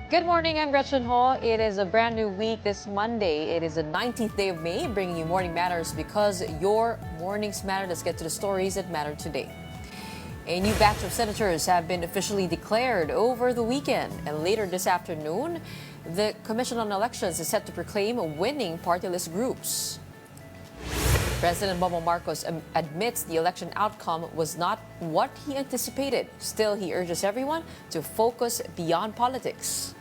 Good morning, I'm Gretchen Ho. It is a brand new week this Monday. It is the 19th day of May, bringing you Morning Matters because your mornings matter. Let's get to the stories that matter today. A new batch of senators have been officially declared over the weekend. And later this afternoon, the Commission on Elections is set to proclaim winning party list groups. President Bongbong Marcos admits the election outcome was not what he anticipated. Still, he urges everyone to focus beyond politics.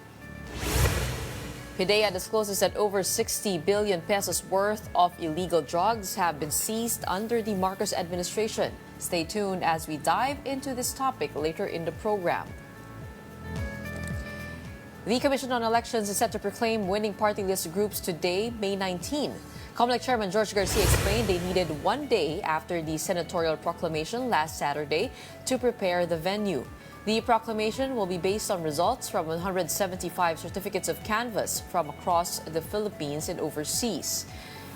PDEA discloses that over 60 billion pesos worth of illegal drugs have been seized under the Marcos administration. Stay tuned as we dive into this topic later in the program. The Commission on Elections is set to proclaim winning party list groups today, May 19. COMELEC Chairman George Garcia explained they needed 1 day after the Senatorial Proclamation last Saturday to prepare the venue. The proclamation will be based on results from 175 certificates of canvass from across the Philippines and overseas.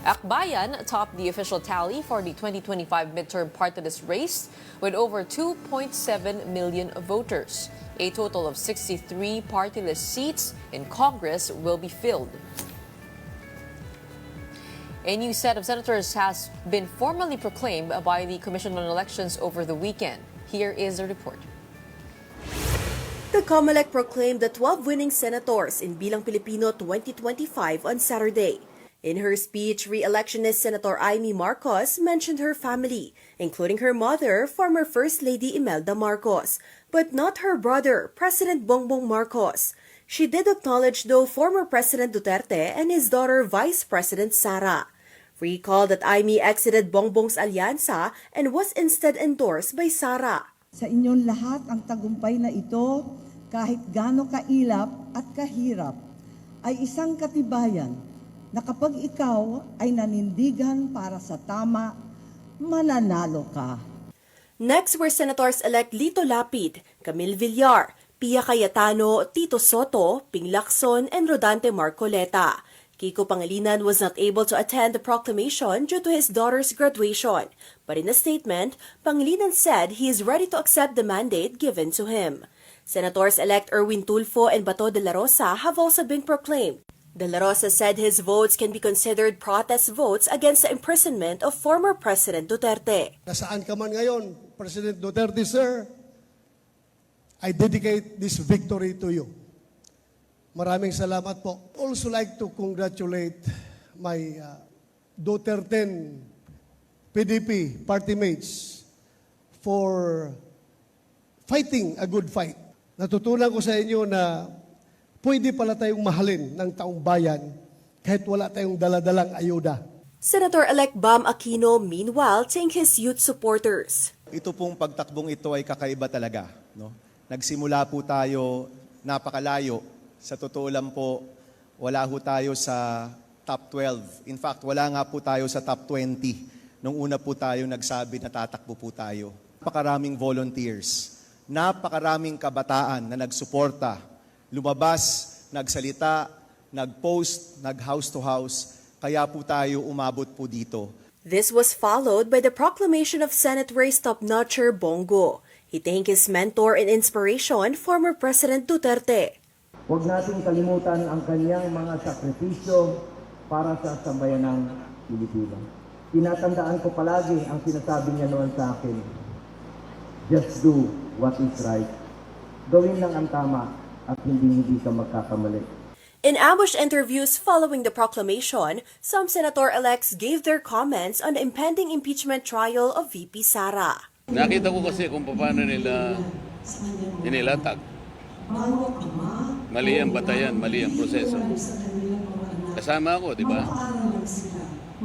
Akbayan topped the official tally for the 2025 midterm party list race with over 2.7 million voters. A total of 63 party list seats in Congress will be filled. A new set of senators has been formally proclaimed by the Commission on Elections over the weekend. Here is the report. The COMELEC proclaimed the 12 winning senators in Bilang Pilipino 2025 on Saturday. In her speech, re-electionist Senator Amy Marcos mentioned her family, including her mother, former First Lady Imelda Marcos, but not her brother, President Bongbong Marcos. She did acknowledge, though, former President Duterte and his daughter, Vice President Sara. Recall that Amy exited Bongbong's alyansa and was instead endorsed by Sara. Sa inyong lahat ang tagumpay na ito, kahit gaano kailap at kahirap, ay isang katibayan na kapag ikaw ay nanindigan para sa tama, mananalo ka. Next were Senators-elect Lito Lapid, Camille Villar, Pia Cayetano, Tito Soto, Ping Lacson, and Rodante Marcoleta. Kiko Pangilinan was not able to attend the proclamation due to his daughter's graduation. But in a statement, Pangilinan said he is ready to accept the mandate given to him. Senators-elect Erwin Tulfo and Bato de la Rosa have also been proclaimed. De la Rosa said his votes can be considered protest votes against the imprisonment of former President Duterte. Nasaan ka man ngayon, President Duterte, sir, I dedicate this victory to you. Maraming salamat po. Also like to congratulate my Duterte PDP party mates for fighting a good fight. Natutunan ko sa inyo na pwede pala tayong mahalin ng taong bayan kahit wala tayong daladalang ayuda. Senator-elect Bam Aquino, meanwhile, thanked his youth supporters. Ito pong pagtakbong ito ay kakaiba talaga. No? Nagsimula po tayo napakalayo. Sa totoo lang po, wala ho tayo sa top 12. In fact, wala nga po tayo sa top 20 nung una po tayo nagsabi na tatakbo po tayo. Napakaraming volunteers, napakaraming kabataan na nagsuporta, lumabas, nagsalita, nag-post, nag-house to house, kaya po tayo umabot po dito. This was followed by the proclamation of Senate race top-notcher Bongo. He thanked his mentor and inspiration, former President Duterte. Huwag nating kalimutan ang kanyang mga sakripisyo para sa sambayanang Pilipino. Tinatandaan ko palagi ang sinasabi niya noon sa akin, just do what is right. Gawin lang ang tama at hindi ka magkakamali. In ambush interviews following the proclamation, some senator-elects gave their comments on the impending impeachment trial of VP Sara. Nakita ko kasi kung paano nila inilatag. Mali ang batayan, mali ang proseso. Kasama ako, di ba?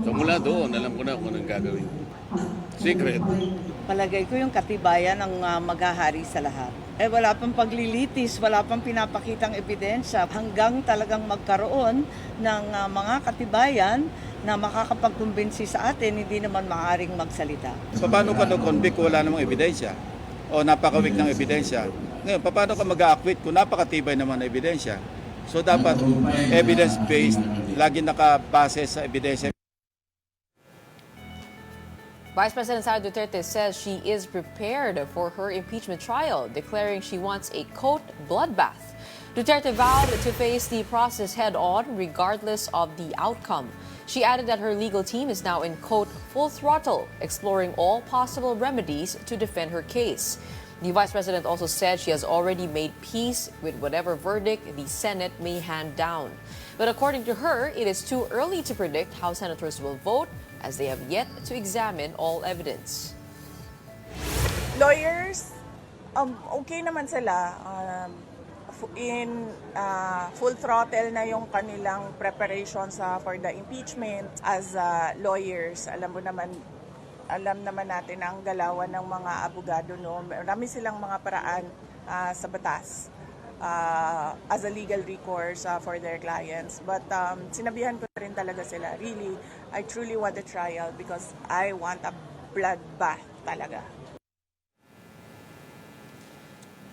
So mula doon, alam ko na kung anong gagawin. Secret. Palagay ko yung katibayan ng maghahari sa lahat. Wala pang paglilitis, wala pang pinapakitang ebidensya hanggang talagang magkaroon ng mga katibayan na makakapagkumbinsi sa atin, hindi naman maaaring magsalita. Paano ka no-convict kung wala namang ebidensya? O napakawik ng ebidensya? Ngayon, paano ka mag-a-acquit kung napakatibay naman na ebidensya? So dapat evidence-based, lagi nakabase sa ebidensya. Vice President Sara Duterte says she is prepared for her impeachment trial, declaring she wants a, quote, bloodbath. Duterte vowed to face the process head-on regardless of the outcome. She added that her legal team is now in, quote, full throttle, exploring all possible remedies to defend her case. The Vice President also said she has already made peace with whatever verdict the Senate may hand down. But according to her, it is too early to predict how senators will vote as they have yet to examine all evidence. Lawyers, okay naman sila. Full throttle na yung kanilang preparations for the impeachment. As lawyers, alam naman natin ang galawan ng mga abogado, no? Marami silang mga paraan sa batas as a legal recourse for their clients. But sinabihan ko rin talaga sila, really, I truly want a trial because I want a bloodbath talaga.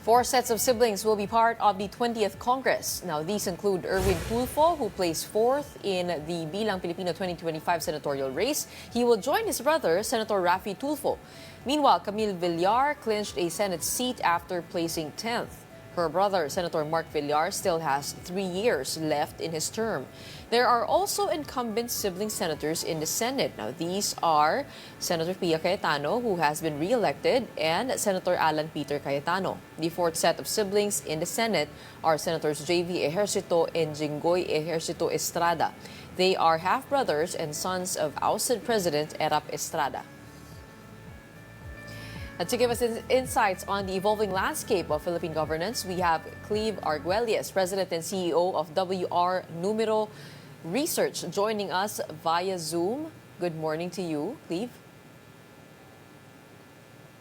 4 sets of siblings will be part of the 20th Congress. Now, these include Erwin Tulfo, who placed 4th in the Bilang Pilipino 2025 senatorial race. He will join his brother, Senator Raffy Tulfo. Meanwhile, Camille Villar clinched a Senate seat after placing 10th. Her brother, Senator Mark Villar, still has 3 years left in his term. There are also incumbent sibling senators in the Senate. Now, these are Senator Pia Cayetano, who has been re-elected, and Senator Alan Peter Cayetano. The 4th set of siblings in the Senate are Senators J.V. Ejercito and Jinggoy Ejercito Estrada. They are half-brothers and sons of ousted President Erap Estrada. And to give us insights on the evolving landscape of Philippine governance, we have Cleve Arguelles, President and CEO of WR Numero Research, joining us via Zoom. Good morning to you, Cleve.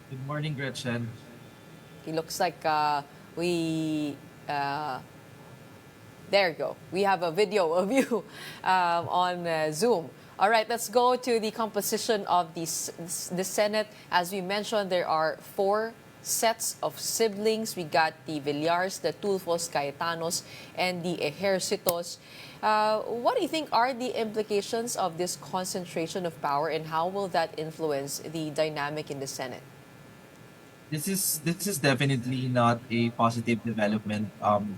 Good morning, Gretchen. It looks like there you go. We have a video of you on Zoom. All right, let's go to the composition of the Senate. As we mentioned, there are 4 sets of siblings. We got the Villars, the Tulfos, Cayetanos, and the Ejercitos. What do you think are the implications of this concentration of power, and how will that influence the dynamic in the Senate? This is definitely not a positive development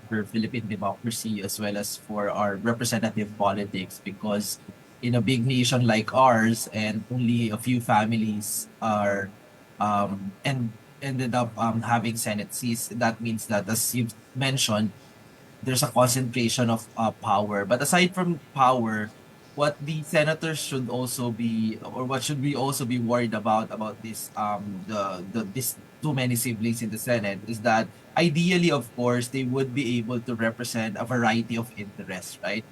for Philippine democracy as well as for our representative politics, because in a big nation like ours, and only a few families are and ended up having Senate seats, that means that, as you've mentioned, there's a concentration of power. But aside from power, what the senators should also be, or what should we also be worried about this this too many siblings in the Senate, is that ideally, of course, they would be able to represent a variety of interests, right?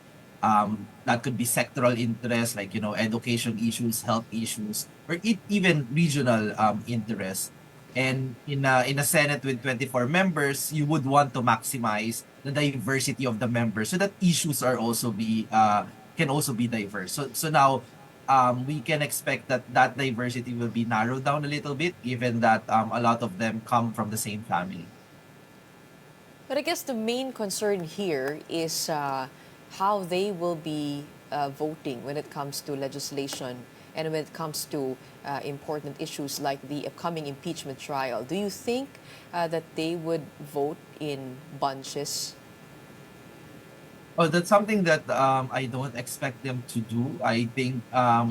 That could be sectoral interests, like, education issues, health issues, or even regional interests. And in a Senate with 24 members, you would want to maximize the diversity of the members so that issues are also can also be diverse. So now we can expect that diversity will be narrowed down a little bit, given that a lot of them come from the same family. But I guess the main concern here is how they will be voting when it comes to legislation and when it comes to important issues like the upcoming impeachment trial. Do you think that they would vote in bunches? Oh, that's something that I don't expect them to do. I think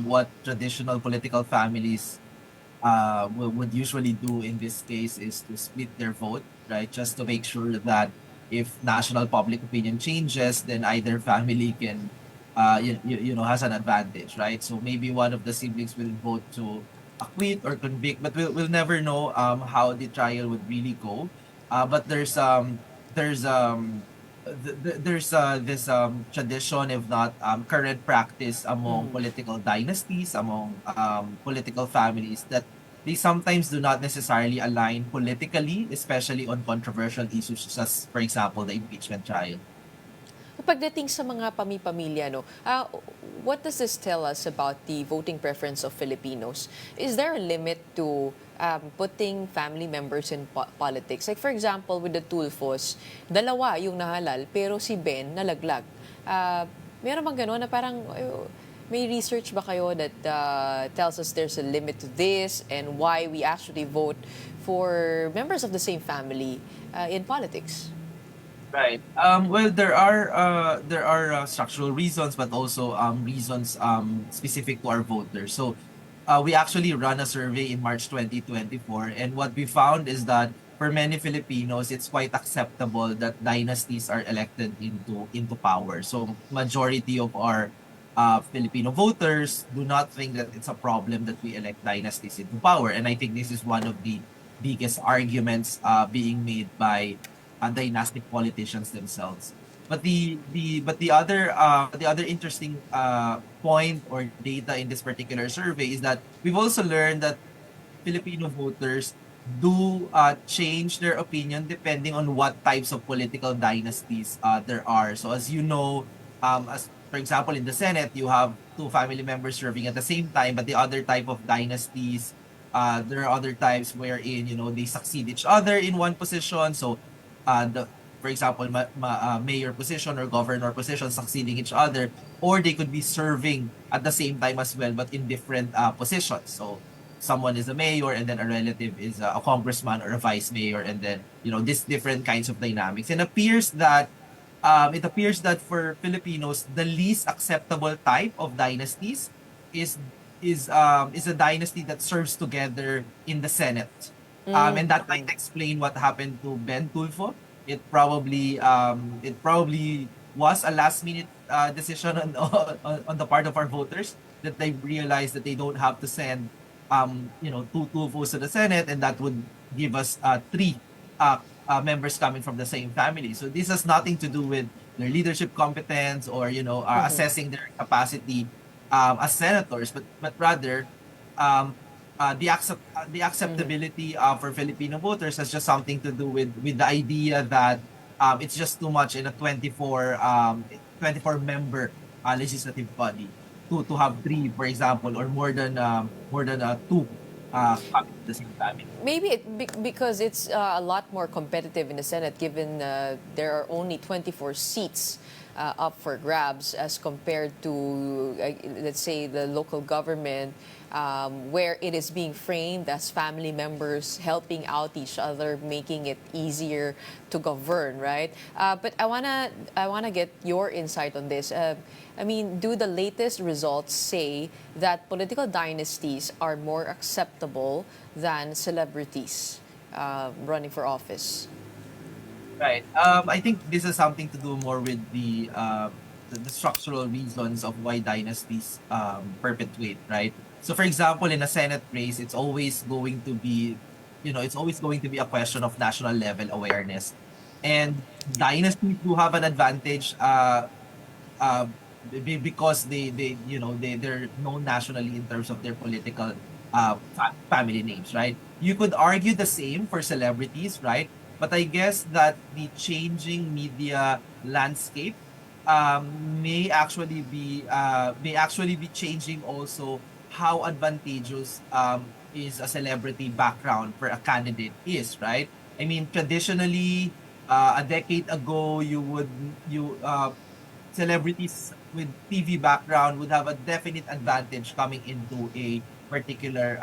what traditional political families would usually do in this case is to split their vote, right? Just to make sure that if national public opinion changes, then either family can, has an advantage, right? So maybe one of the siblings will vote to acquit or convict, but we'll never know how the trial would really go. But there's this tradition, if not current practice among political dynasties, among political families, that they sometimes do not necessarily align politically, especially on controversial issues such as, for example, the impeachment trial. Pagdating sa mga pamilya, what does this tell us about the voting preference of Filipinos? Is there a limit to putting family members in politics? Like, for example, with the Tulfos, 2 yung nahalal, pero si Ben nalaglag. Meron bang gano'n na parang may research ba kayo that tells us there's a limit to this and why we actually vote for members of the same family in politics? Right. Well, there are structural reasons, but also reasons specific to our voters. So, we actually run a survey in March 2024, and what we found is that for many Filipinos, it's quite acceptable that dynasties are elected into power. So, majority of our Filipino voters do not think that it's a problem that we elect dynasties into power, and I think this is one of the biggest arguments being made by dynastic politicians themselves. But the other interesting point or data in this particular survey is that we've also learned that Filipino voters do change their opinion depending on what types of political dynasties there are. So as you know, as for example in the Senate, you have two family members serving at the same time, but the other type of dynasties, there are other types wherein they succeed each other in one position. So for example, mayor position or governor position succeeding each other, or they could be serving at the same time as well, but in different positions. So someone is a mayor and then a relative is a congressman or a vice mayor, and then this different kinds of dynamics. And it appears that for Filipinos, the least acceptable type of dynasties is is a dynasty that serves together in the Senate. And that might explain what happened to Ben Tulfo. It probably was a last minute decision on the part of our voters, that they realized that they don't have to send two Tulfos to the Senate, and that would give us three members coming from the same family. So this has nothing to do with their leadership competence or assessing their capacity as senators, but rather the acceptability for Filipino voters has just something to do with the idea that it's just too much in a 24 member legislative body to have three, for example, or more than two coming at the same time. Maybe because it's a lot more competitive in the Senate, given there are only 24 seats up for grabs as compared to, let's say, the local government, where it is being framed as family members helping out each other, making it easier to govern, right? But I wanna get your insight on this. I mean, do the latest results say that political dynasties are more acceptable than celebrities running for office? Right. I think this has something to do more with the structural reasons of why dynasties perpetuate, right? So, for example, in a Senate race, it's always going to be, a question of national level awareness, and dynasties do have an advantage uh, because they're known nationally in terms of their political family names, right? You could argue the same for celebrities, right? But I guess that the changing media landscape may actually be changing also how advantageous is a celebrity background for a candidate is, right? I mean, traditionally, a decade ago, celebrities with TV background would have a definite advantage coming into a particular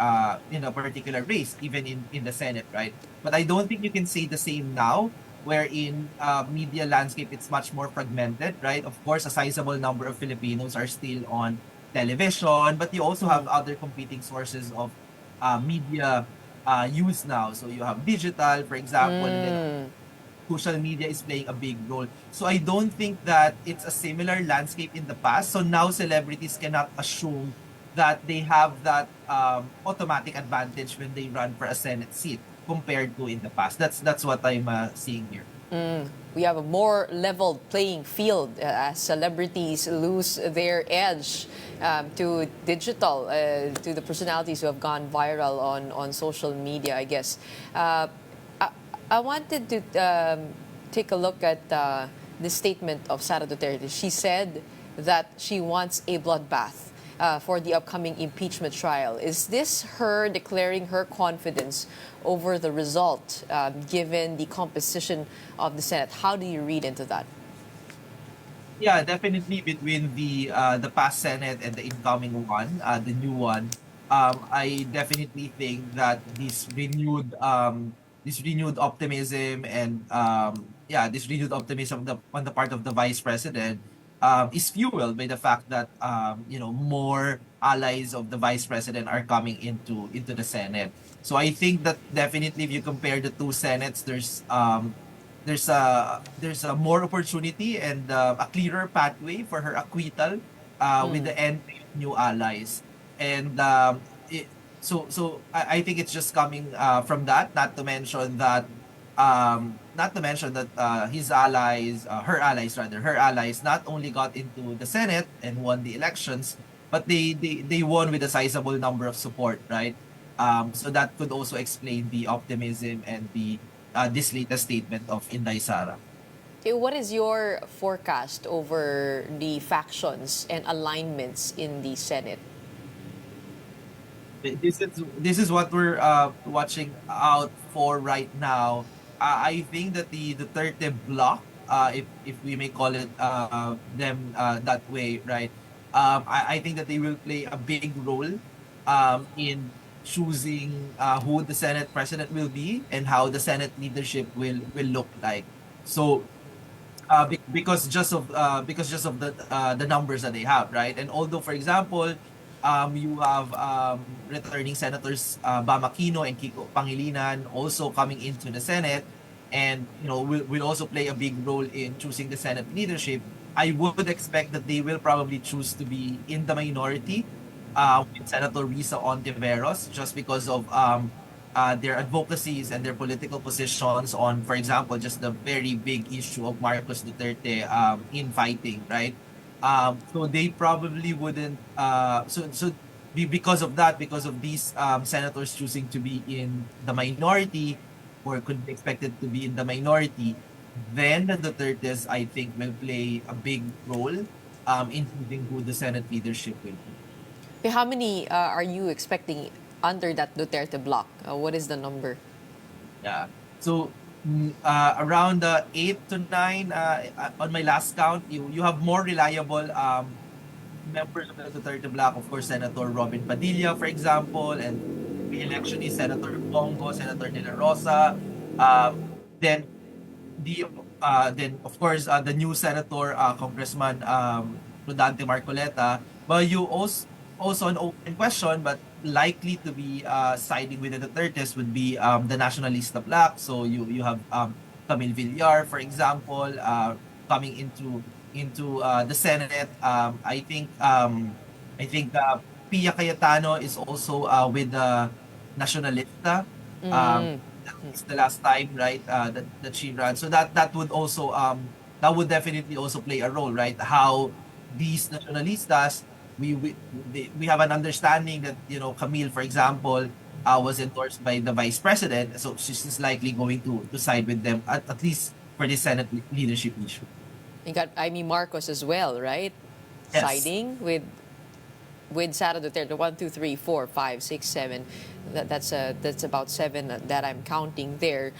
race, even in the Senate, right? But I don't think you can say the same now, wherein media landscape it's much more fragmented, right? Of course, a sizable number of Filipinos are still on television, but you also have other competing sources of media use now. So you have digital, for example, and then social media is playing a big role. So I don't think that it's a similar landscape in the past. So now celebrities cannot assume that they have that automatic advantage when they run for a Senate seat compared to in the past. That's what I'm seeing here. We have a more leveled playing field as celebrities lose their edge to digital, to the personalities who have gone viral on social media, I guess. I, I wanted to take a look at the statement of Sara Duterte. She said that she wants a bloodbath for the upcoming impeachment trial. Is this her declaring her confidence over the result, given the composition of the Senate? How do you read into that? Yeah, definitely between the past Senate and the incoming one, the new one. I definitely think that this renewed this renewed optimism and this renewed optimism on the part of the vice president is fueled by the fact that more allies of the vice president are coming into the Senate. So I think that definitely if you compare the two Senates, there's a more opportunity and a clearer pathway for her acquittal with the entry of new allies. And I think it's just coming from that. Not to mention that his allies, her allies rather, her allies not only got into the Senate and won the elections, but they won with a sizable number of support, right? So that could also explain the optimism and the this latest statement of Inday Sara. Okay, what is your forecast over the factions and alignments in the Senate? This is what we're watching out for right now. I think that the Duterte bloc, if we may call it them that way, right? I think that they will play a big role in choosing who the Senate president will be and how the Senate leadership will look like. So because just of the numbers that they have, right? And although, for example, you have returning senators Bam Aquino and Kiko Pangilinan also coming into the Senate, and will also play a big role in choosing the Senate leadership. I would expect that they will probably choose to be in the minority with Senator Risa Ontiveros, just because of their advocacies and their political positions on, for example, just the very big issue of Marcos Duterte infighting, right? So they probably wouldn't. Because of that, because of these senators choosing to be in the minority, or could be expected to be in the minority, then the Dutertes, I think, will play a big role in choosing who the Senate leadership will be. Okay, how many are you expecting under that Duterte bloc? What is the number? Yeah. So around 8 to 9 on my last count, you have more reliable members of the Duterte bloc, of course, Senator Robin Padilla, for example, and re-election is Senator Bongo, Senator De La Rosa. Then then of course the new Senator Congressman Rodante Marcoleta. But you also an open question, but likely to be siding with the Dutertes would be the Nationalista Bloc. So you have Camille Villar, for example, coming into the Senate. I think Pia Cayetano is also with the Nationalista. That's the last time, right? That she ran. So that would also that would definitely also play a role, right? How these nationalistas, we have an understanding that Camille, for example, was endorsed by the vice president, so she's likely going to side with them at least for the Senate leadership issue. You got Amy Marcos as well, right? Yes. Siding with Sara Duterte. 1, 2, 3, 4, 5, 6, 7. That's about 7 that I'm counting there.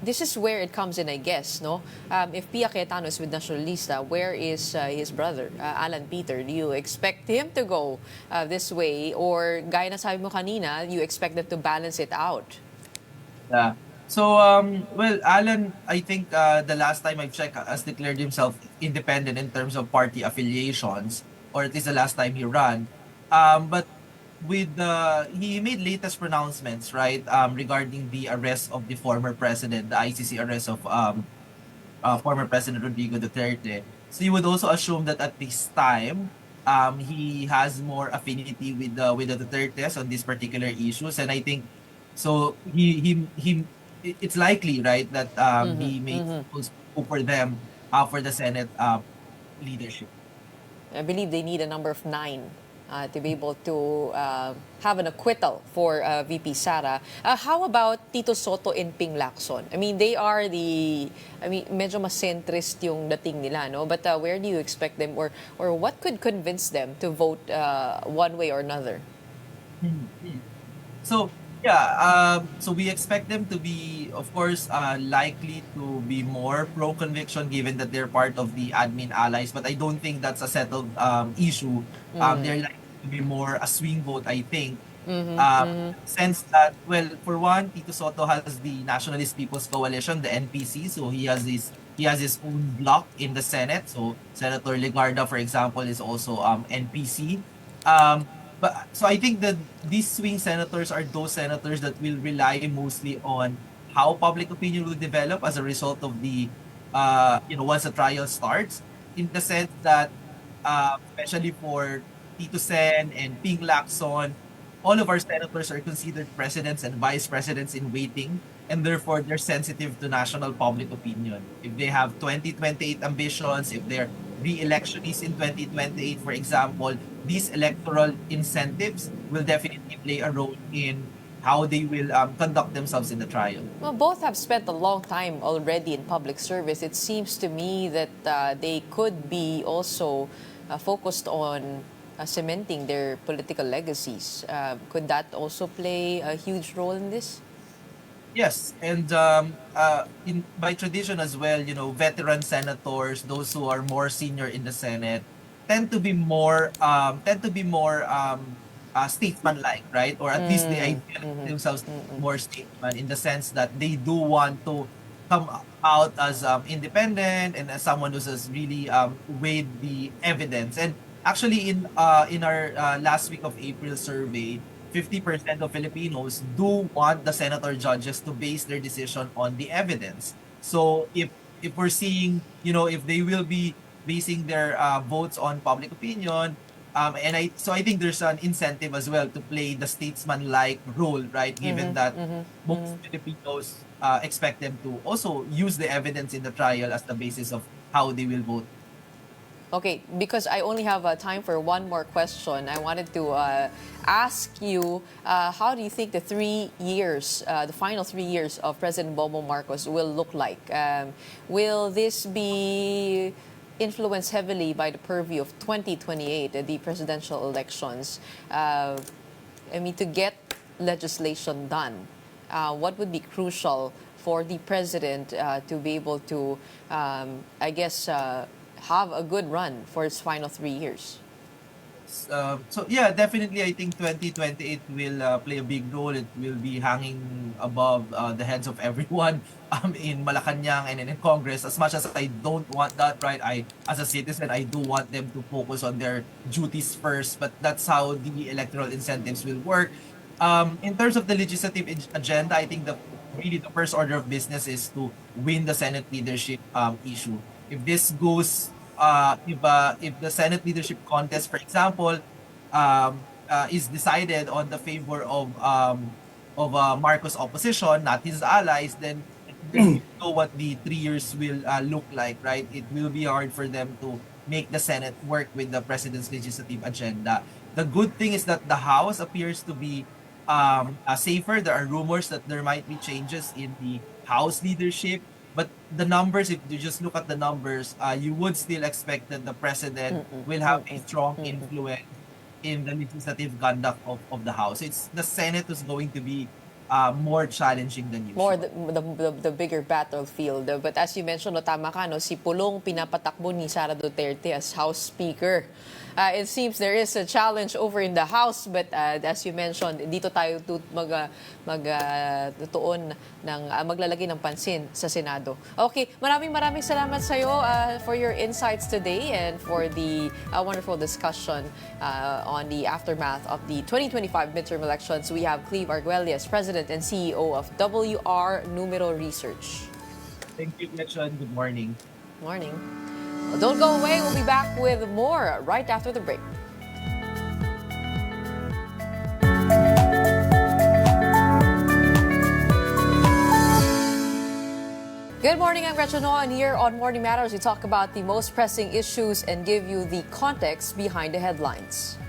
This is where it comes in, I guess, no? If Pia Cayetano is with Nacionalista, where is his brother, Alan Peter? Do you expect him to go this way? Or, gaya na sabi mo kanina, you expect them to balance it out? Yeah. So, well, Alan, I think the last time I checked, has declared himself independent in terms of party affiliations, or at least the last time he ran. But with he made latest pronouncements, right, regarding the arrest of the former president, the ICC arrest of former President Rodrigo Duterte. So you would also assume that at this time, he has more affinity with the Dutertes on these particular issues, and I think so. It's likely, right, that he may go for them for the Senate leadership. I believe they need a number of 9 to be able to have an acquittal for VP Sara. How about Tito Soto and Ping Lacson? I mean, they are medyo mas centrist yung dating nila, no? But where do you expect them, or what could convince them to vote one way or another? So, yeah, so we expect them to be, of course, likely to be more pro-conviction given that they're part of the admin allies. But I don't think that's a settled issue. They're likely to be more a swing vote, I think. Sense that, well, for one, Tito Soto has the Nationalist People's Coalition, the NPC, so he has his own bloc in the Senate. So Senator Legarda, for example, is also NPC. But so I think that these swing senators are those senators that will rely mostly on how public opinion will develop as a result of the once the trial starts, in the sense that especially for Tito Sen and Ping Lacson, all of our senators are considered presidents and vice presidents in waiting, and therefore they're sensitive to national public opinion. If they have 2028 ambitions, if they're re-electionists in 2028, for example, these electoral incentives will definitely play a role in how they will conduct themselves in the trial. Well, both have spent a long time already in public service. It seems to me that they could be also focused on cementing their political legacies. Could that also play a huge role in this? Yes, and in by tradition as well, veteran senators, those who are more senior in the Senate, tend to be more statesman-like, right? Or at least they idealize themselves more statesman, in the sense that they do want to come out as independent, and as someone who has really weighed the evidence. And actually, in our last week of April survey, 50% of Filipinos do want the senator judges to base their decision on the evidence. So if we're seeing, if they will be basing their votes on public opinion, and I think there's an incentive as well to play the statesman-like role, right? Given that most Filipinos expect them to also use the evidence in the trial as the basis of how they will vote. Okay, because I only have time for one more question, I wanted to ask you, how do you think the 3 years, the final 3 years of President Bongbong Marcos will look like? Will this be influenced heavily by the purview of 2028, the presidential elections? To get legislation done, what would be crucial for the president to be able to, have a good run for his final 3 years? So yeah, definitely I think 2028 will play a big role. It will be hanging above the heads of everyone in Malacanang and in Congress. As much as I don't want that, right? As a citizen, I do want them to focus on their duties first, but that's how the electoral incentives will work. In terms of the legislative agenda, I think the first order of business is to win the Senate leadership issue. If this goes, if the Senate leadership contest, for example, is decided on the favor of Marcos opposition, not his allies, then you know what the 3 years will look like, right? It will be hard for them to make the Senate work with the president's legislative agenda. The good thing is that the House appears to be safer. There are rumors that there might be changes in the House leadership. But the numbers, if you just look at the numbers, you would still expect that the president will have a strong influence in the legislative conduct of the House. It's the Senate who's going to be more challenging than usual. More the bigger battlefield. But as you mentioned, no, tama ka, no, si Pulong pinapatakbo ni Sara Duterte as House Speaker. It seems there is a challenge over in the House, but as you mentioned, dito tayo magtuon ng maglalagay ng pansin sa Senado. Okay, maraming salamat sa iyo for your insights today and for the wonderful discussion on the aftermath of the 2025 midterm elections. We have Cleve Arguelles, President and CEO of WR Numero Research. Thank you, Gretchen. Good morning. Morning. Well, don't go away. We'll be back with more right after the break. Good morning, I'm Gretchen Ho, and here on Morning Matters, we talk about the most pressing issues and give you the context behind the headlines.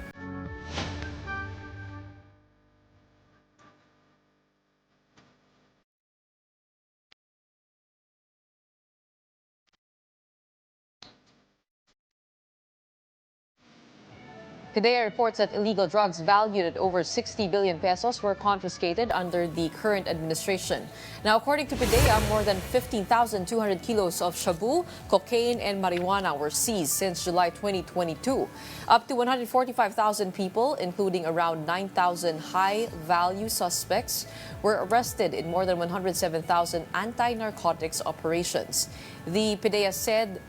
PDEA reports that illegal drugs valued at over 60 billion pesos were confiscated under the current administration. Now, according to PDEA, more than 15,200 kilos of shabu, cocaine, and marijuana were seized since July 2022. Up to 145,000 people, including around 9,000 high-value suspects, were arrested in more than 107,000 anti-narcotics operations. The PDEA said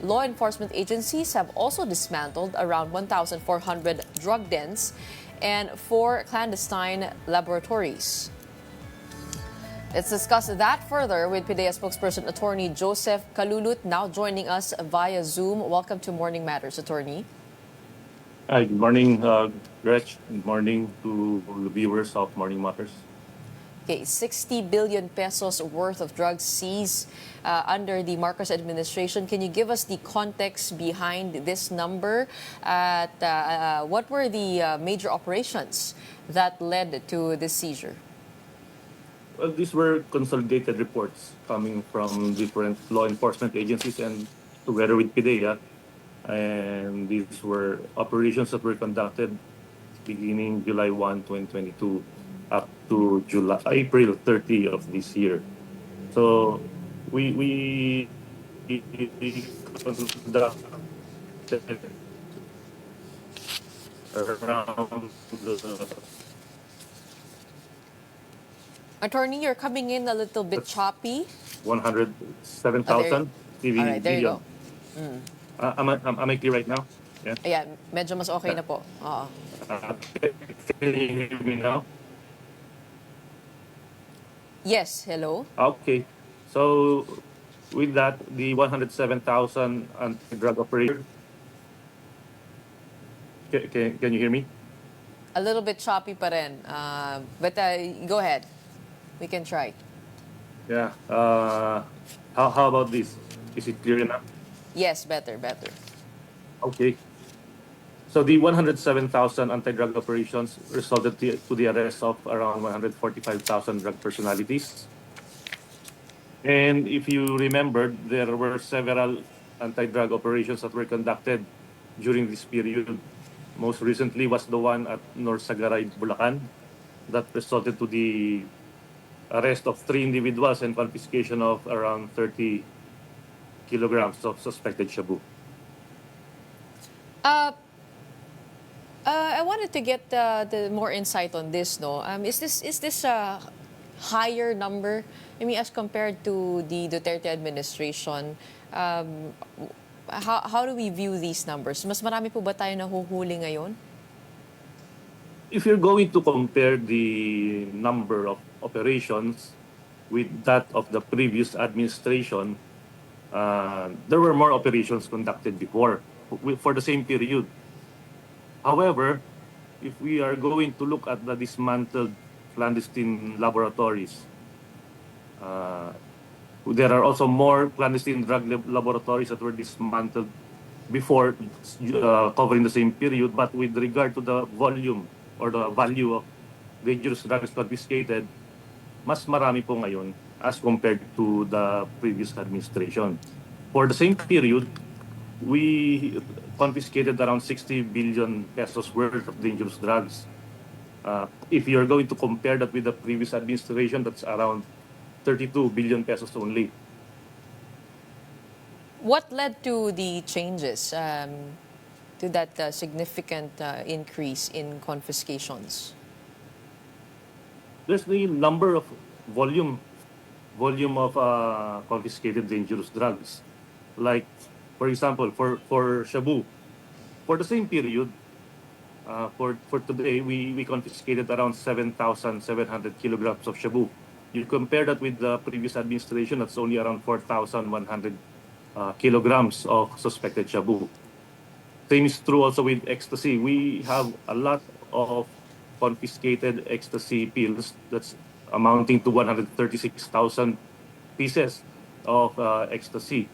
law enforcement agencies have also dismantled around 1,400 drug dens and 4 clandestine laboratories. Let's discuss that further with PDEA spokesperson Attorney Joseph Kalulut, now joining us via Zoom. Welcome to Morning Matters, Attorney. Hi, good morning, Gretch. Good morning to the viewers of Morning Matters. Okay, 60 billion pesos worth of drugs seized under the Marcos administration. Can you give us the context behind this number? What were the major operations that led to this seizure? Well, these were consolidated reports coming from different law enforcement agencies and together with PDEA. And these were operations that were conducted beginning July 1, 2022 up to April 30 of this year. So we conducted around Attorney, you're coming in a little bit choppy. 107,000 TV All right, there you billion. go. Am I clear right now? Yeah. Yeah, medyo mas okay na po. Oo. Can you hear me now? Yes, hello? Okay. So with that, the 107,000 anti-drug operator. Can you hear me? A little bit choppy pa rin. But go ahead. We can try. Yeah. How about this? Is it clear enough? Yes, better. Okay. So the 107,000 anti-drug operations resulted to the arrest of around 145,000 drug personalities. And if you remember, there were several anti-drug operations that were conducted during this period. Most recently was the one at Norsagaray, Bulacan, that resulted to the arrest of 3 individuals and confiscation of around 30 kilograms of suspected shabu. I wanted to get the more insight on this. No, is this a higher number? I mean, as compared to the Duterte administration, how do we view these numbers? Mas marami po ba tayo nahuhuli ngayon? If you're going to compare the number of operations with that of the previous administration, there were more operations conducted before for the same period. However, if we are going to look at the dismantled clandestine laboratories, there are also more clandestine drug laboratories that were dismantled before, covering the same period, but with regard to the volume or the value of dangerous drugs confiscated, mas marami po ngayon as compared to the previous administration. For the same period, we confiscated around 60 billion pesos worth of dangerous drugs. If you're going to compare that with the previous administration, that's around 32 billion pesos only. What led to the changes, to that significant increase in confiscations? There's the number of volume of confiscated dangerous drugs. Like, for example, for shabu, for the same period, for today, we confiscated around 7,700 kilograms of shabu. You compare that with the previous administration, that's only around 4,100 kilograms of suspected shabu. Same is true also with ecstasy. We have a lot of confiscated ecstasy pills that's amounting to 136,000 pieces of ecstasy.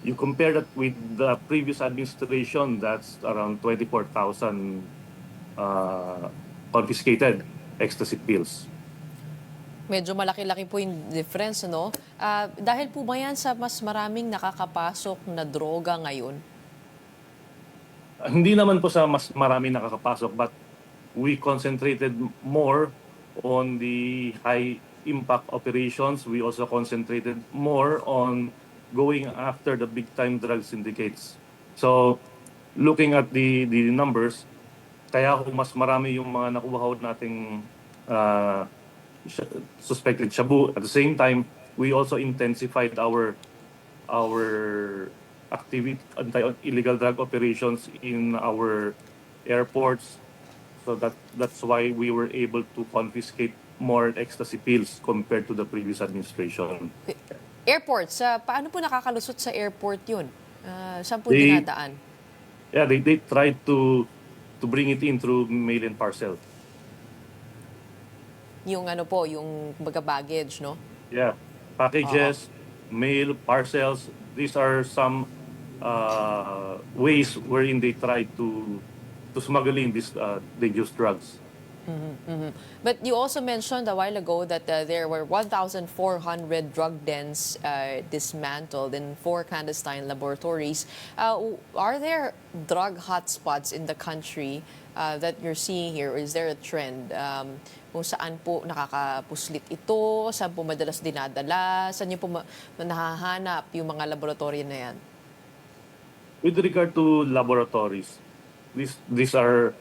You compare that with the previous administration, that's around 24,000 confiscated ecstasy pills. Medyo malaki-laki po yung difference, no? Dahil po ba yan sa mas maraming nakakapasok na droga ngayon? Hindi naman po sa mas marami nakakapasok, but we concentrated more on the high impact operations. We also concentrated more on going after the big time drug syndicates. So looking at the numbers, kaya kung mas marami yung mga nakuha ho nating uh, suspected shabu. At the same time, we also intensified our activity anti-illegal drug operations in our airports. So that's why we were able to confiscate more ecstasy pills compared to the previous administration. Airports, paano po nakakalusot sa airport yun? Saan po They dinadaan? yeah, they tried to bring it in through mail and parcel. Yung ano po, yung baga baggage, no? Yeah, packages, mail, parcels. These are some ways wherein they try to smuggle in these dangerous drugs. But you also mentioned a while ago that there were 1,400 drug dens dismantled in 4 clandestine laboratories. Are there drug hotspots in the country that you're seeing here? Or is there a trend kung saan po nakakapuslit ito, saan po madalas dinadala, saan niyo po nahahanap yung mga laboratory na yan? With regard to laboratories, these are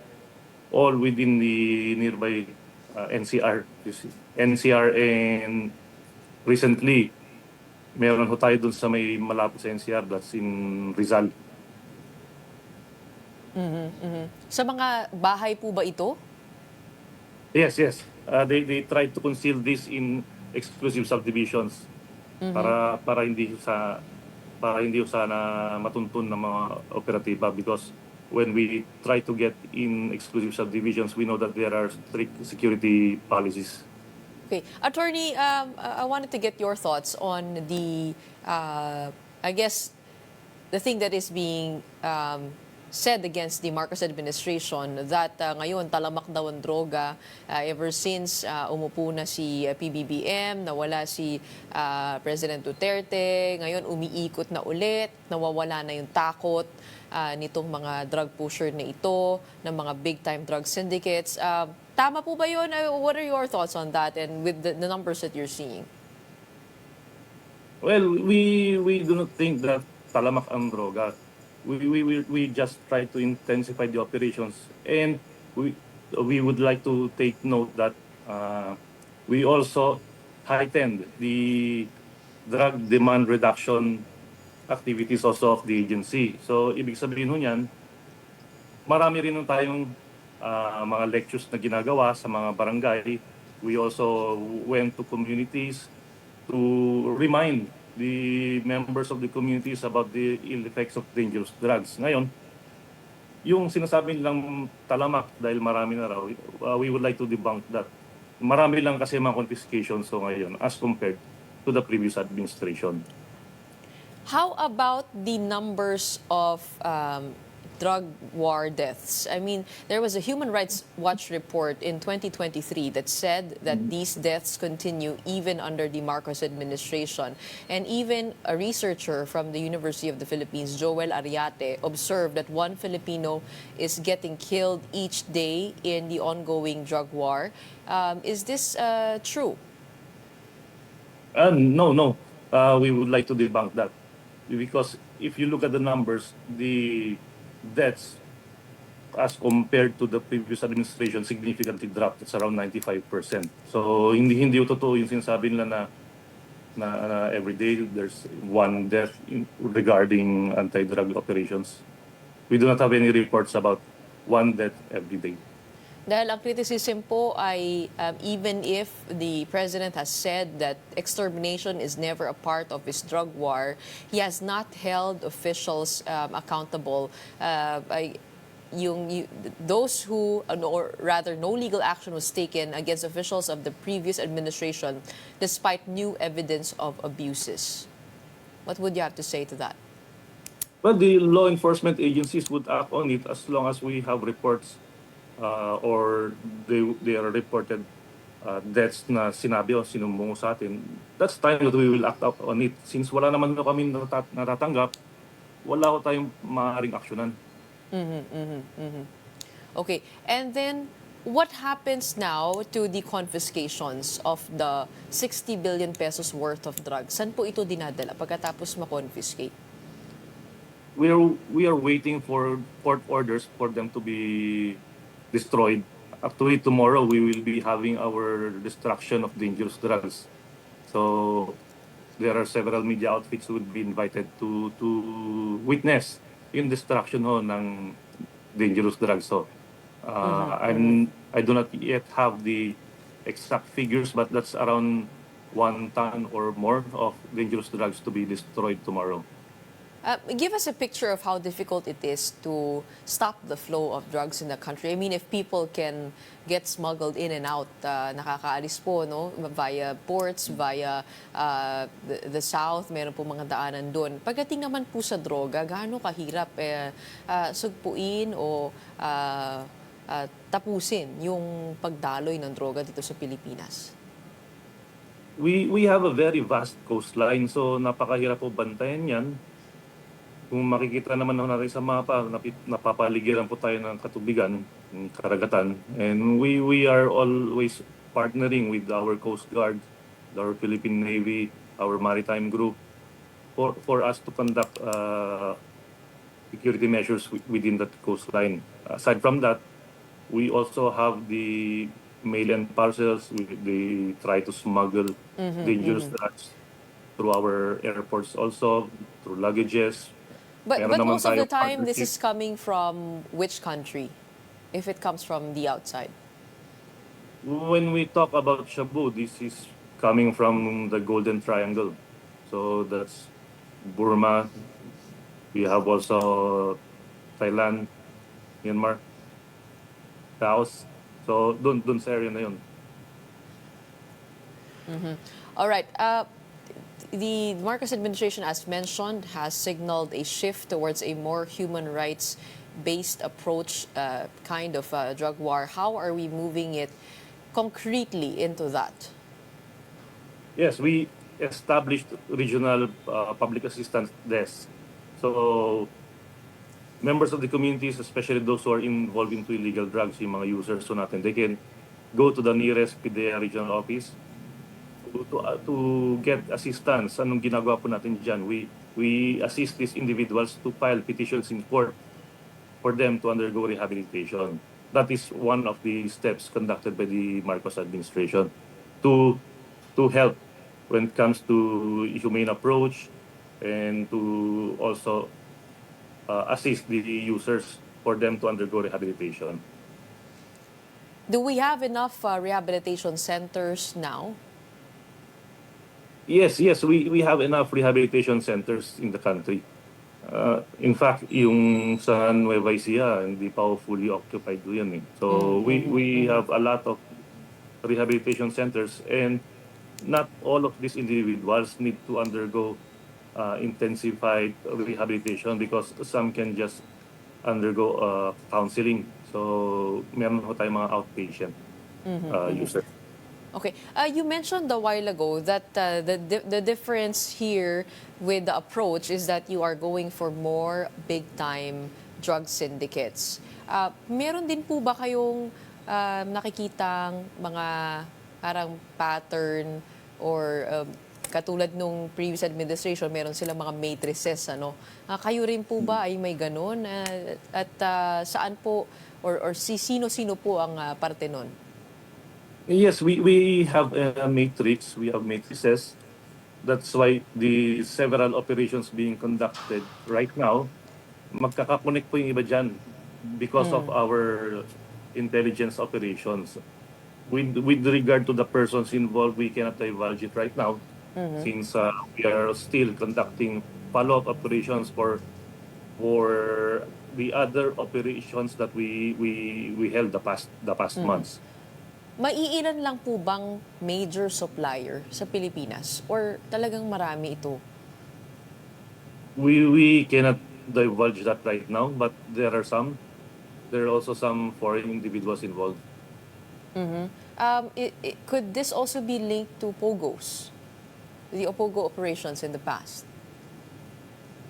all within the nearby NCR. NCR, and recently, meron ho tayo dun sa may malapit sa NCR, that's in Rizal. Sa mga bahay po ba ito? Yes. They try to conceal this in exclusive subdivisions para hindi sana matuntun ng mga operatiba, because when we try to get in exclusive subdivisions, we know that there are strict security policies. Okay. Attorney, I wanted to get your thoughts on the, I guess, the thing that is being said against the Marcos administration that ngayon talamak daw ang droga ever since umupo na si PBBM, nawala si President Duterte, ngayon umiikot na ulit, nawawala na yung takot nitong mga drug pusher na ito, ng mga big-time drug syndicates. Tama po ba yun? What are your thoughts on that and with the numbers that you're seeing? Well, we do not think that talamak ang droga. We just try to intensify the operations, and we would like to take note that we also heightened the drug demand reduction activities also of the agency. So ibig sabihin ho niyan, marami rin tayong mga lectures na ginagawa sa mga barangay. We also went to communities to remind the members of the communities about the ill effects of dangerous drugs. Ngayon, yung sinasabi nilang talamak dahil marami na raw, we would like to debunk that. Marami lang kasi mga confiscations so ngayon as compared to the previous administration. How about the numbers of drug war deaths? I mean, there was a Human Rights Watch report in 2023 that said that these deaths continue even under the Marcos administration. And even a researcher from the University of the Philippines, Joel Ariate, observed that 1 Filipino is getting killed each day in the ongoing drug war. Is this true? No. We would like to debunk that. Because if you look at the numbers, the deaths as compared to the previous administration significantly dropped. It's around 95%. So hindi totoo yung sinasabi nila na every day there's 1 death regarding anti-drug operations. We do not have any reports about 1 death every day. Dahil ang criticism po ay even if the president has said that extermination is never a part of his drug war, he has not held officials accountable. Those who, or rather no legal action was taken against officials of the previous administration despite new evidence of abuses. What would you have to say to that? Well, the law enforcement agencies would act on it as long as we have reports or they are reported deaths na sinabi o sinumbong sa atin. That's time that we will act up on it. Since wala naman kami natatanggap, wala ko tayong maaaring aksyonan. Okay, and then what happens now to the confiscations of the 60 billion pesos worth of drugs? Saan po ito dinadala pagkatapos ma-confiscate? We are waiting for court orders for them to be destroyed. Actually, tomorrow we will be having our destruction of dangerous drugs. So there are several media outfits who would be invited to witness yung destruction ho ng dangerous drugs. So I do not yet have the exact figures, but that's around 1 ton or more of dangerous drugs to be destroyed tomorrow. Give us a picture of how difficult it is to stop the flow of drugs in the country. I mean, if people can get smuggled in and out, nakakaalis po, no? Via ports, via the south, meron po mga daanan doon. Pagdating naman po sa droga, gaano kahirap sugpuin o tapusin yung pagdaloy ng droga dito sa Pilipinas? We have a very vast coastline, so napakahirap po bantayan yan. Kung makikita naman natin sa mapa, napapaligiran po tayo ng katubigan, ng karagatan. And we are always partnering with our Coast Guard, our Philippine Navy, our maritime group, for us to conduct security measures within that coastline. Aside from that, we also have the mail and parcels. They try to smuggle dangerous drugs through our airports also, through luggages. But Meron most of the naman time, tayong this is coming from which country? If it comes from the outside? When we talk about Shabu, this is coming from the Golden Triangle. So that's Burma. We have also Thailand, Myanmar, Laos. So dun sa area na yun. All right. The Marcos administration, as mentioned, has signaled a shift towards a more human rights-based approach, kind of drug war. How are we moving it concretely into that? Yes, we established regional public assistance desks. So members of the communities, especially those who are involved into illegal drugs, yung mga users so natin, they can go to the nearest PDEA regional office to get assistance. Anong ginagawa po natin dyan? We assist these individuals to file petitions in court for them to undergo rehabilitation. That is one of the steps conducted by the Marcos administration to help when it comes to humane approach and to also assist the users for them to undergo rehabilitation. Do we have enough rehabilitation centers now? Yes, we have enough rehabilitation centers in the country. In fact, yung sa Nueva Ecija, hindi pa fully occupied yun eh. So we have a lot of rehabilitation centers, and not all of these individuals need to undergo intensified rehabilitation because some can just undergo counseling. So meron ho tayong mga outpatient users. Okay. You mentioned a while ago that the difference here with the approach is that you are going for more big-time drug syndicates. Meron din po ba kayong nakikitang mga parang pattern or katulad nung previous administration, meron silang mga matrices, ano? Kayo rin po ba ay may ganun? At saan po or sino-sino po ang parte nun? Yes, we have a matrix. We have matrices. That's why the several operations being conducted right now, magkakakonect po yung iba dyan because of our intelligence operations. With regard to the persons involved, we cannot divulge it right now since we are still conducting follow-up operations for the other operations that we held the past months. Maiilan lang po bang major supplier sa Pilipinas or talagang marami ito? We cannot divulge that right now, but there are some. There are also some foreign individuals involved. Could this also be linked to POGOs, the POGO operations in the past?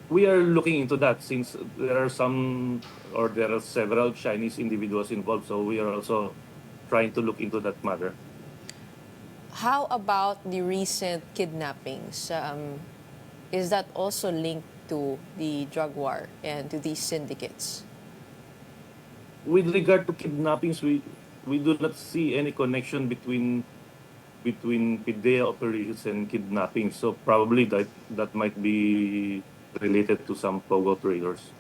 we are looking into that since there are several Chinese individuals involved. So we are also trying to look into that matter. How about the recent kidnappings? Is that also linked to the drug war and to these syndicates? With regard to kidnappings, we do not see any connection between PIDEA operations and kidnapping. So probably that might be related to some pogo traders.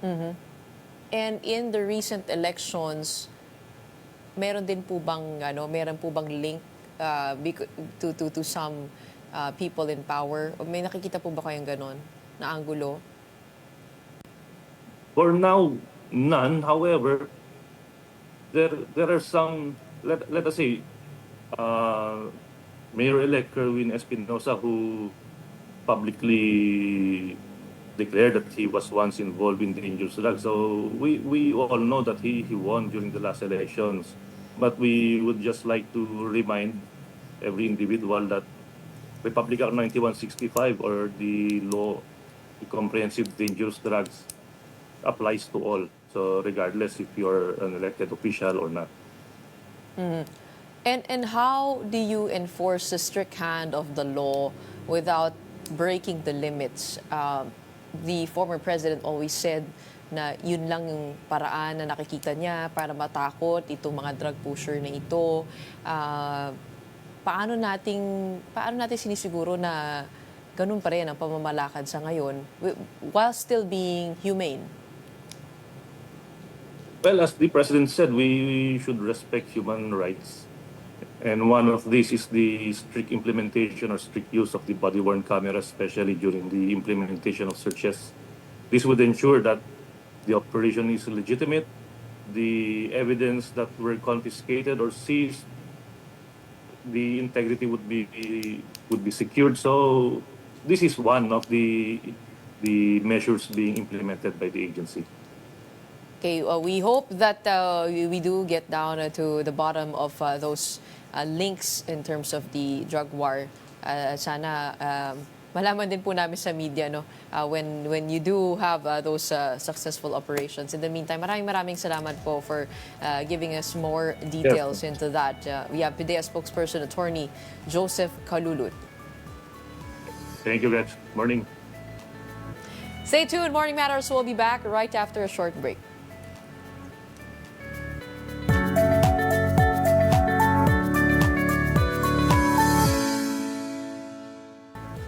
And in the recent elections, meron po bang link to some people in power? O may nakikita po ba kayong ganon na anggulo? For now, none. However, there are some, let us say, Mayor-elect Kerwin Espinosa, who publicly declared that he was once involved in dangerous drugs. So we all know that he won during the last elections. But we would just like to remind every individual that Republic Act 9165, or the law, the Comprehensive Dangerous Drugs, applies to all. So regardless if you're an elected official or not. And how do you enforce the strict hand of the law without breaking the limits? The former president always said na yun lang yung paraan na nakikita niya para matakot itong mga drug pusher na ito. Paano natin sinisiguro na ganun pa rin ang pamamalakad sa ngayon while still being humane? Well, as the president said, we should respect human rights. And one of these is the strict implementation or strict use of the body-worn camera, especially during the implementation of searches. This would ensure that the operation is legitimate, the evidence that were confiscated or seized, the integrity would be secured. So this is one of the measures being implemented by the agency. Okay, we hope that we do get down to the bottom of those links in terms of the drug war. Sana malaman din po namin sa media when you do have those successful operations. In the meantime, maraming salamat po for giving us more details into that. We have PIDEA spokesperson attorney Joseph Kalulut. Thank you, Gretchen. Morning. Stay tuned. Morning Matters will be back right after a short break.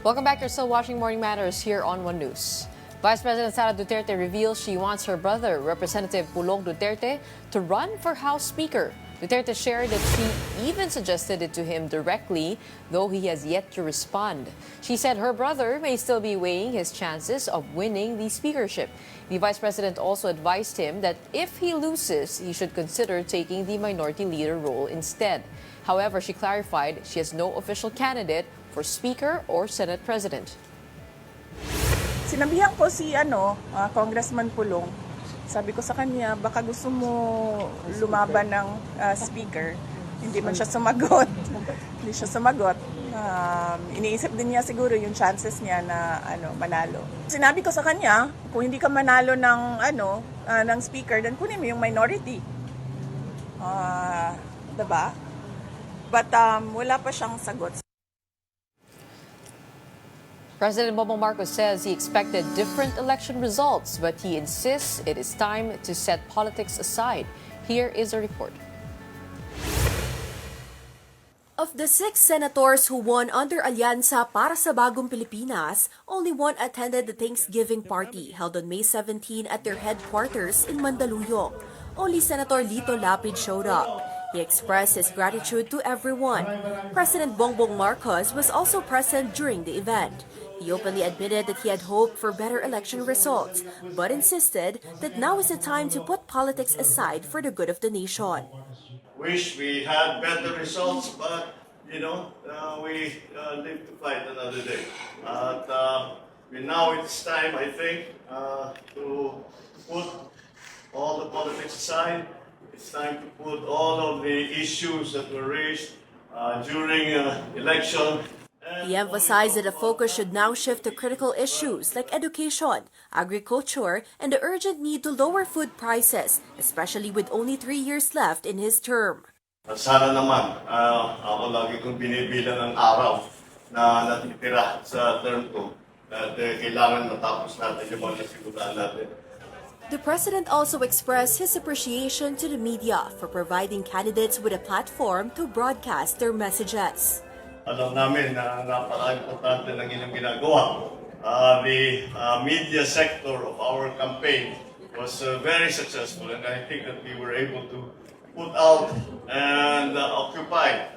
Welcome back. You're still watching Morning Matters here on One News. Vice President Sara Duterte reveals she wants her brother, Representative Pulong Duterte, to run for House Speaker. Duterte shared that she even suggested it to him directly, though he has yet to respond. She said her brother may still be weighing his chances of winning the speakership. The Vice President also advised him that if he loses, he should consider taking the minority leader role instead. However, she clarified she has no official candidate for Speaker or Senate President. Sinabihan ko si Congressman Pulong. Sabi ko sa kanya, baka gusto mo lumaban ng speaker. Hindi man siya sumagot. Hindi siya sumagot. Iniisip din niya siguro yung chances niya na manalo. Sinabi ko sa kanya, kung hindi ka manalo ng speaker, then kunin mo yung minority. Diba? But wala pa siyang sagot. President Bongbong Marcos says he expected different election results, but he insists it is time to set politics aside. Here is a report. Of the 6 senators who won under Alyansa para sa Bagong Pilipinas, only one attended the Thanksgiving party held on May 17 at their headquarters in Mandaluyong. Only Senator Lito Lapid showed up. He expressed his gratitude to everyone. President Bongbong Marcos was also present during the event. He openly admitted that he had hoped for better election results, but insisted that now is the time to put politics aside for the good of the nation. Wish we had better results, but we live to fight another day. Now it's time, I think, to put all the politics aside. It's time to put all of the issues that were raised during election. He emphasized that the focus should now shift to critical issues like education, agriculture, and the urgent need to lower food prices, especially with only 3 years left in his term. Sana naman, ako lagi kong binibilang ang araw na natitira sa term ko at kailangan matapos natin yung mga nasiguraan natin. The president also expressed his appreciation to the media for providing candidates with a platform to broadcast their messages. Alam namin na napaka-importante ng inyong ginagawa. The media sector of our campaign was very successful, and I think that we were able to put out and occupy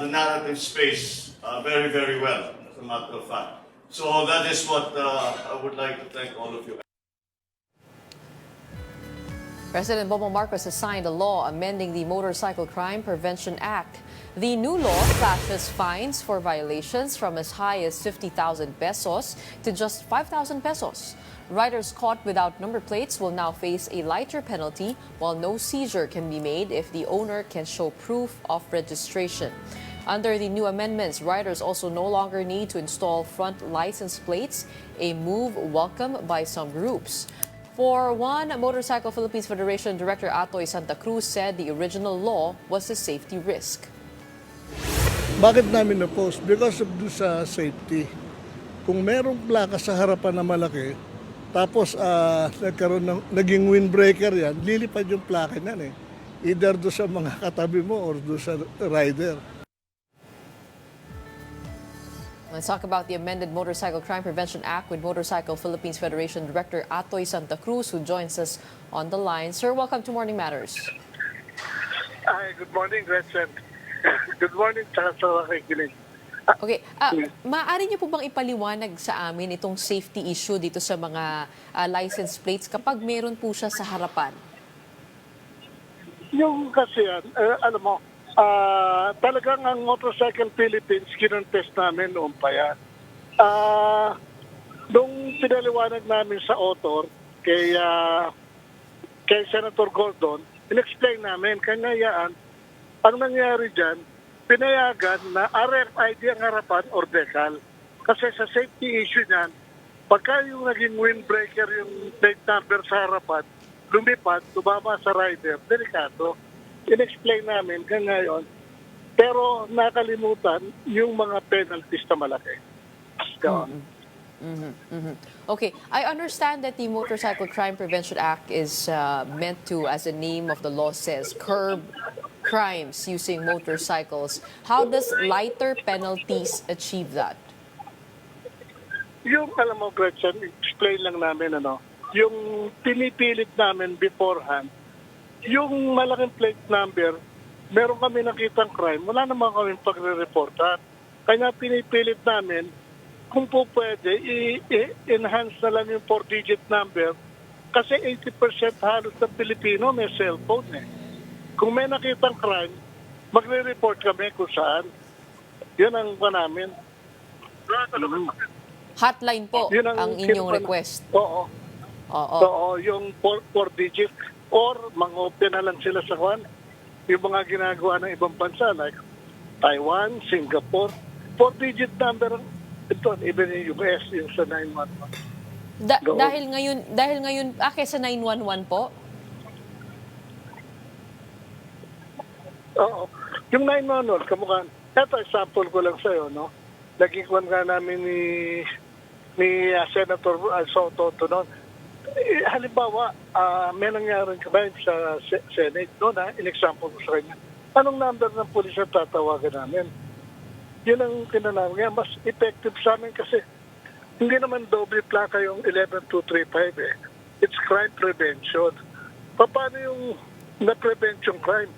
the narrative space very, very well, as a matter of fact. So that is what I would like to thank all of you. President Bongbong Marcos has signed a law amending the Motorcycle Crime Prevention Act. The new law slashes fines for violations from as high as 50,000 pesos to just 5,000 pesos. Riders caught without number plates will now face a lighter penalty, while no seizure can be made if the owner can show proof of registration. Under the new amendments, riders also no longer need to install front license plates, a move welcomed by some groups. For one, Motorcycle Philippines Federation Director Atoy Santa Cruz said the original law was a safety risk. Bakit namin na-post? Because of sa safety. Kung merong plaka sa harapan na malaki, tapos naging windbreaker yan, lilipad yung plaka niyan eh. Either do sa mga katabi mo or do sa rider. Let's talk about the amended Motorcycle Crime Prevention Act with Motorcycle Philippines Federation Director Atoy Santa Cruz, who joins us on the line. Sir, welcome to Morning Matters. Hi, good morning, Gretchen. Good morning, tsaka sa nakikinig. Okay, maaari niyo po bang ipaliwanag sa amin itong safety issue dito sa mga license plates kapag meron po siya sa harapan? Yung kasi yan, alam mo, talagang ang Motorcycle Philippines, kinontest namin noon pa yan. Nung pinaliwanag namin sa author kay Senator Gordon, in-explain namin, kanyayaan, ang nangyari dyan, pinayagan na RFID ang harapan or decal. Kasi sa safety issue niyan, pagka yung naging windbreaker yung plate number sa harapan, lumipad, tumama sa rider, delikado. In-explain namin ngayon, pero nakalimutan yung mga penalties na malaki. Okay, I understand that the Motorcycle Crime Prevention Act is meant to, as the name of the law says, curb crimes using motorcycles. How does lighter penalties achieve that? Yung, alam mo, Gretchen, explain lang namin, yung pinipilit namin beforehand, yung malaking plate number, meron kami nakitang crime, wala naman kami pagre-reportan. Kaya pinipilit namin, kung po pwede, i-enhance na lang yung 4-digit number kasi 80% halos ng Pilipino may cellphone eh. Kung may nakitang crime, magre-report kami kung saan. Yun ang namin. Hotline po ang inyong request. Oo. Oo, yung 4-digit or mag-open na lang sila sa kwan. Yung mga ginagawa ng ibang bansa like Taiwan, Singapore, 4-digit number ito, even in US, yung sa 911. Dahil ngayon, sa 911 po? Oo. Yung 911, kamukha, ito example ko lang sa'yo, no? Naging kwan nga namin ni Senator Soto noon. Halimbawa, may nangyaring crime sa Senate, no, na in-example ko sa kanya. Anong number ng pulis ang tatawagan namin? Yun ang kinanamin. Mas effective sa amin kasi hindi naman doble plaka yung 11235 eh. It's crime prevention. Paano yung na-prevent yung crime?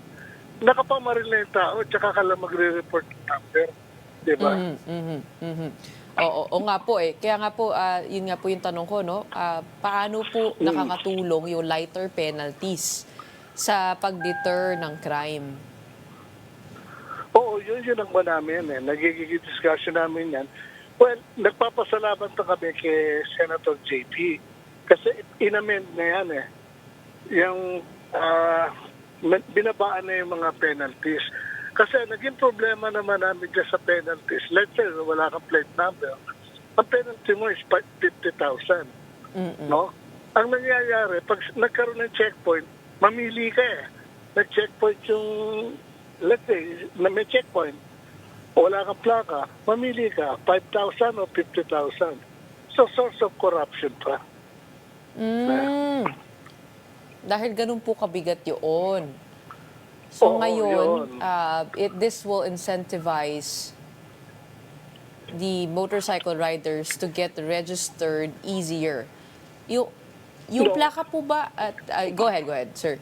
Nakapamaril na yung tao tsaka ka lang magre-report ng number. Diba? Oo nga po eh. Kaya nga po, yun nga po yung tanong ko, no? Paano po nakakatulong yung lighter penalties sa pag-deter ng crime? Oo, yun ang namin eh. Nagiging discussion namin yan. Well, nagpapasalamat na kami kay Senator JP kasi inamend na yan eh. Yung binabaan na yung mga penalties. Kasi naging problema naman namin dyan sa penalties. Let's say, wala kang plate number. Ang penalty mo is 50,000. No? Ang nangyayari, pag nagkaroon ng checkpoint, mamili ka eh. Nag-checkpoint yung, let's say, may checkpoint, wala kang plaka, mamili ka, 5,000 o 50,000. So, source of corruption pa. Dahil ganun po kabigat yun. So Oo, ngayon, yun. this will incentivize the motorcycle riders to get registered easier. Yung No. plaka po ba, go ahead, sir.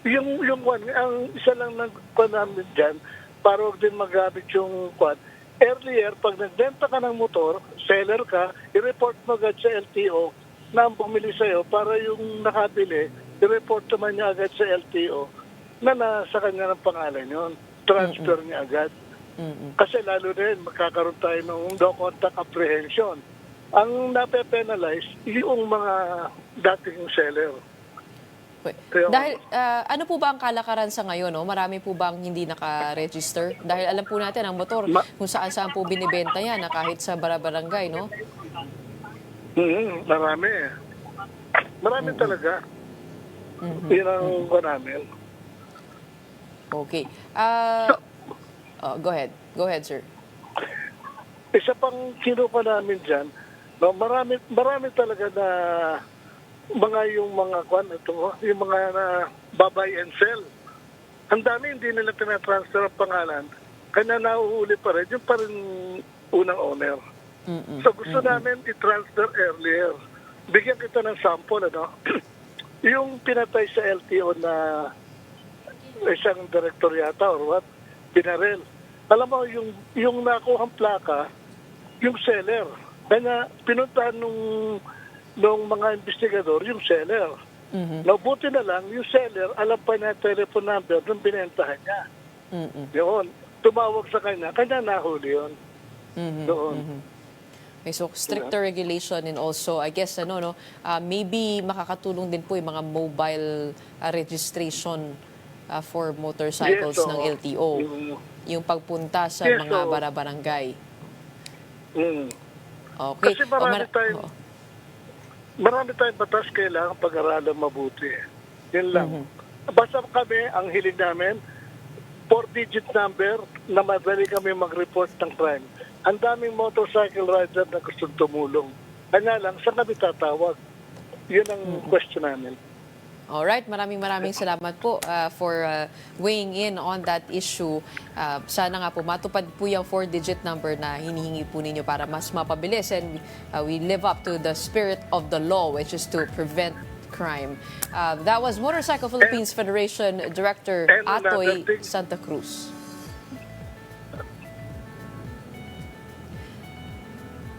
Yung one, ang isa lang ng kwan namin dyan, para huwag din magamit yung kwan. Earlier, pag nagbenta ka ng motor, seller ka, i-report mo agad sa LTO na ang bumili sa'yo para yung nakabili, i-report naman niya agad sa LTO na nasa kanya ng pangalan yun. Transfer niya agad. Kasi lalo na yun, magkakaroon tayo ng no contact apprehension. Ang nape-penalize, yung mga dating seller. Dahil, ano po ba ang kalakaran sa ngayon? No? Marami po bang hindi naka-register? Dahil alam po natin, ang motor, kung saan-saan po binibenta yan, na kahit sa barangay, no? Marami. Marami talaga. Yun ang namin. Okay. Go ahead. Go ahead, sir. Isa pang kinuha namin dyan, no, marami talaga na yung mga na babay and sell. Ang dami hindi nila tinatransfer ang pangalan, kanya nahuhuli pa rin, yung pa rin unang owner. So gusto namin i-transfer earlier. Bigyan kita ng sample, ano? Yung pinatay sa LTO na isang director yata or what, pinarel. Alam mo, yung nakuhang plaka, yung seller. Kaya pinuntahan nung mga investigador, yung seller. Nabuti na lang, yung seller, alam pa niya telephone number nung binentahan niya. Yun. Tumawag sa kanya nahuli yun. Doon. Okay, so stricter regulation and also, I guess, maybe makakatulong din po yung mga mobile registration for motorcycles ng LTO. Yung pagpunta sa mga barangay. Okay. Kasi marami tayong batas kailangan pag-aralan mabuti. Yan lang. Basta kami, ang hiling namin, 4-digit number na madali kami mag-report ng crime. Ang daming motorcycle rider na gustong tumulong. Kanya lang, saan kami tatawag? Yun ang question namin. Alright, maraming salamat po for weighing in on that issue. Sana nga po matupad po yung 4-digit number na hinihingi po ninyo para mas mapabilis and we live up to the spirit of the law, which is to prevent crime. That was Motorcycle Philippines Federation Director Atoy Santa Cruz.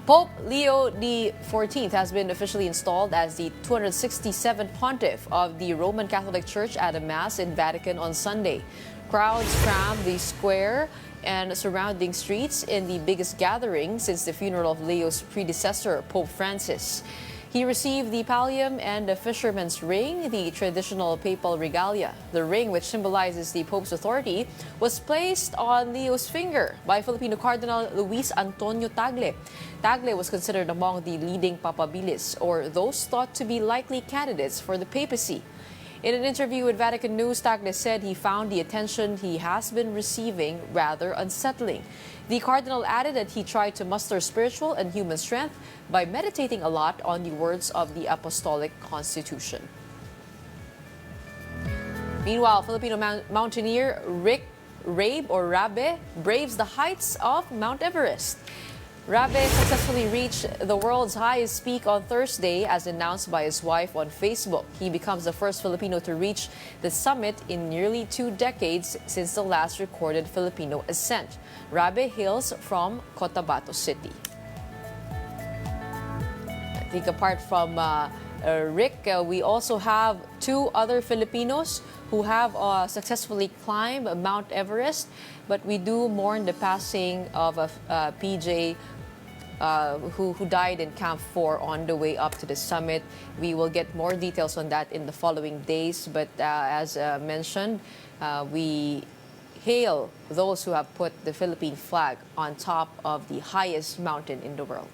Pope Leo XIV has been officially installed as the 267th pontiff of the Roman Catholic Church at a mass in Vatican on Sunday. Crowds crammed the square and surrounding streets in the biggest gathering since the funeral of Leo's predecessor, Pope Francis. He received the pallium and a fisherman's ring, the traditional papal regalia. The ring, which symbolizes the Pope's authority, was placed on Leo's finger by Filipino Cardinal Luis Antonio Tagle. Tagle was considered among the leading papabilis, or those thought to be likely candidates for the papacy. In an interview with Vatican News, Tagle said he found the attention he has been receiving rather unsettling. The cardinal added that he tried to muster spiritual and human strength by meditating a lot on the words of the Apostolic Constitution. Meanwhile, Filipino mountaineer Rick Rabe braves the heights of Mount Everest. Rabe successfully reached the world's highest peak on Thursday, as announced by his wife on Facebook. He becomes the first Filipino to reach the summit in nearly 2 decades since the last recorded Filipino ascent. Rabe hails from Cotabato City. I think apart from Rick, we also have 2 other Filipinos who have successfully climbed Mount Everest, but we do mourn the passing of PJ who died in Camp 4 on the way up to the summit. We will get more details on that in the following days, but as mentioned, we hail those who have put the Philippine flag on top of the highest mountain in the world.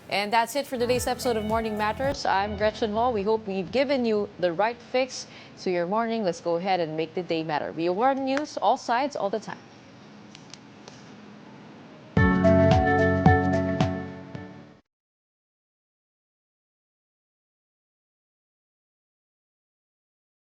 And that's it for today's episode of Morning Matters. I'm Gretchen Ho. We hope we've given you the right fix to your morning. Let's go ahead and make the day matter. We warn news, all sides, all the time.